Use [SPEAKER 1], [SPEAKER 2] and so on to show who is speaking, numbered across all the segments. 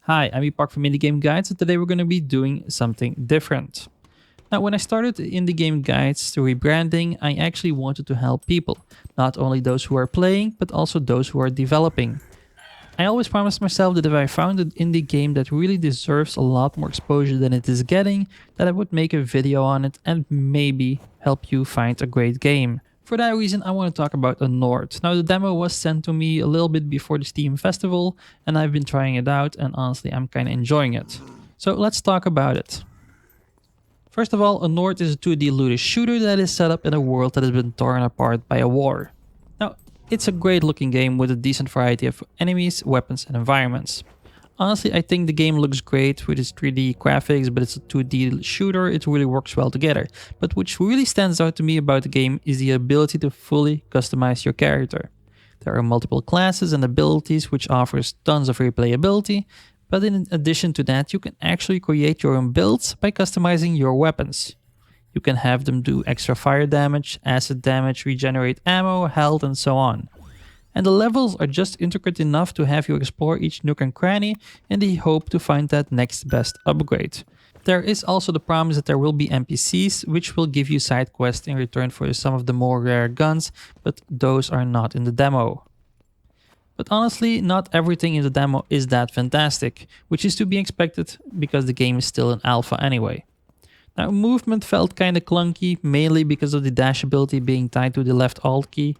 [SPEAKER 1] Hi, I'm Epokk from Indie Game Guides, and today we're going to be doing something different. Now, when I started the Indie Game Guides to rebranding, I actually wanted to help people, not only those who are playing, but also those who are developing. I always promised myself that if I found an indie game that really deserves a lot more exposure than it is getting, that I would make a video on it and maybe help you find a great game. For that reason, I want to talk about Anord. Now, the demo was sent to me a little bit before the Steam Festival, and I've been trying it out, and honestly, I'm kind of enjoying it. So let's talk about it. First of all, Anord is a 2D looter shooter that is set up in a world that has been torn apart by a war. Now, it's a great looking game with a decent variety of enemies, weapons, and environments. Honestly, I think the game looks great with its 3D graphics, but it's a 2D shooter, it really works well together. But what really stands out to me about the game is the ability to fully customize your character. There are multiple classes and abilities which offers tons of replayability, but in addition to that, you can actually create your own builds by customizing your weapons. You can have them do extra fire damage, acid damage, regenerate ammo, health, and so on. And the levels are just intricate enough to have you explore each nook and cranny in the hope to find that next best upgrade. There is also the promise that there will be NPCs which will give you side quests in return for some of the more rare guns, but those are not in the demo. But honestly, not everything in the demo is that fantastic, which is to be expected because the game is still in alpha anyway. Now, movement felt kinda clunky, mainly because of the dash ability being tied to the left alt key.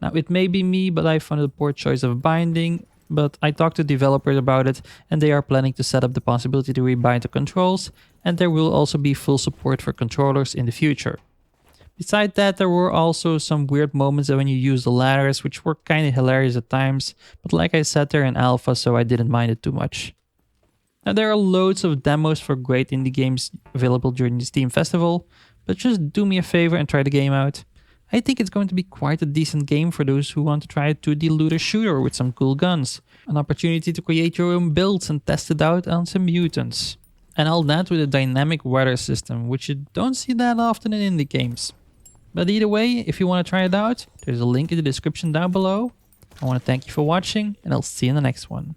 [SPEAKER 1] Now, it may be me, but I found it a poor choice of binding, but I talked to developers about it, and they are planning to set up the possibility to rebind the controls, and there will also be full support for controllers in the future. Besides that, there were also some weird moments when you use the ladders, which were kinda hilarious at times, but like I said, they're in alpha, so I didn't mind it too much. Now, there are loads of demos for great indie games available during the Steam Festival, but just do me a favor and try the game out. I think it's going to be quite a decent game for those who want to try a 2D looter shooter with some cool guns. An opportunity to create your own builds and test it out on some mutants. And all that with a dynamic weather system, which you don't see that often in indie games. But either way, if you want to try it out, there's a link in the description down below. I want to thank you for watching, and I'll see you in the next one.